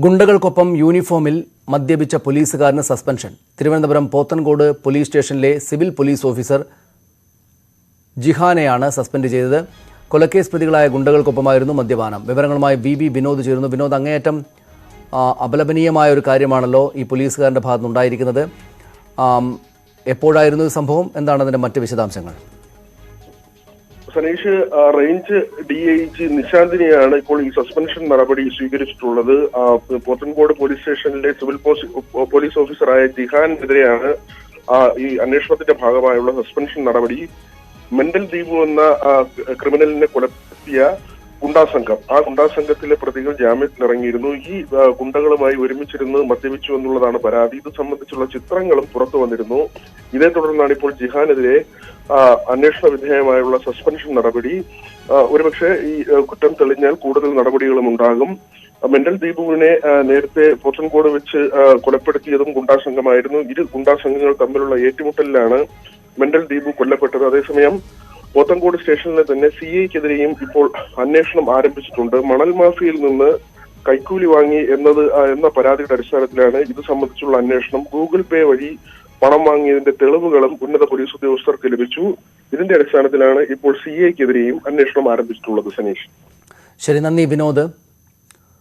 ഗുണ്ടകൾക്കൊപ്പം യൂണിഫോമിൽ മദ്യപിച്ച പോലീസുകാരന് suspension. Thiruvananthapuram Pothencode police സ്റ്റേഷനിലെ civil police officer ജിഹാനെയാണ് suspend ചെയ്തത്. കൊലക്കേസ് പ്രതികളായ ഗുണ്ടകൾക്കൊപ്പമായിരുന്നു മദ്യപാനം. വിവരങ്ങളുമായി വി വിനോദ് ചേരുന്നു. വിനോദ്, അങ്ങേയറ്റം അപലപനീയമായ ഒരു കാര്യമാണല്ലോ ഈ പോലീസുകാരൻ്റെ ഭാഗത്തുനിന്നുണ്ടായിരിക്കുന്നത്. എപ്പോഴായിരുന്നു സംഭവം? എന്താണ് അതിൻ്റെ മറ്റ് വിശദാംശങ്ങൾ? സനീഷ്, റേഞ്ച് DIG നിശാന്തിനെയാണ് ഇപ്പോൾ ഈ സസ്പെൻഷൻ നടപടി സ്വീകരിച്ചിട്ടുള്ളത്. പോത്തൻകോട് പോലീസ് സ്റ്റേഷനിലെ സിവിൽ പോലീസ് ഓഫീസറായ ജിഹാനെതിരെയാണ് ഈ അന്വേഷണത്തിന്റെ ഭാഗമായുള്ള സസ്പെൻഷൻ നടപടി. മെന്റൽ ദീപു എന്ന ക്രിമിനലിനെ കൊലപ്പെടുത്തിയ ഗുണ്ടാസംഘം, ആ ഗുണ്ടാസംഘത്തിലെ പ്രതികൾ ജാമ്യത്തിലിറങ്ങിയിരുന്നു. ഈ ഗുണ്ടകളുമായി ഒരുമിച്ചിരുന്ന് മദ്യപിച്ചു എന്നുള്ളതാണ് പരാതി. ഇത് സംബന്ധിച്ചുള്ള ചിത്രങ്ങളും പുറത്തു വന്നിരുന്നു. ഇതേ തുടർന്നാണ് ഇപ്പോൾ ജിഹാനെതിരെ അന്വേഷണ വിധേയമായുള്ള സസ്പെൻഷൻ നടപടി. ഒരുപക്ഷെ ഈ കുറ്റം തെളിഞ്ഞാൽ കൂടുതൽ നടപടികളും ഉണ്ടാകും. മെന്റൽ ദീപുവിനെ നേരത്തെ പോത്തൻകോട് വെച്ച് കൊലപ്പെടുത്തിയതും ഗുണ്ടാസംഘമായിരുന്നു. ഇരു ഗുണ്ടാസംഘങ്ങൾ തമ്മിലുള്ള ഏറ്റുമുട്ടലിലാണ് മെന്റൽ ദീപു കൊല്ലപ്പെട്ടത്. അതേസമയം പോത്തൻകോട് സ്റ്റേഷനിലെ തന്നെ CIക്കെതിരെയും ഇപ്പോൾ അന്വേഷണം ആരംഭിച്ചിട്ടുണ്ട്. മണൽ മാഫിയയിൽ നിന്ന് കൈക്കൂലി വാങ്ങി എന്ന പരാതിയുടെ അടിസ്ഥാനത്തിലാണ് ഇത് സംബന്ധിച്ചുള്ള അന്വേഷണം. ഗൂഗിൾ പേ വഴി പണം വാങ്ങിയതിന്റെ തെളിവുകളും ഉന്നത പോലീസ് ഉദ്യോഗസ്ഥർക്ക് ലഭിച്ചു. ഇതിന്റെ അടിസ്ഥാനത്തിലാണ് ഇപ്പോൾ CIക്കെതിരെയും അന്വേഷണം ആരംഭിച്ചിട്ടുള്ളത്. സനീഷ്, ശരി, നന്ദി വിനോദ്.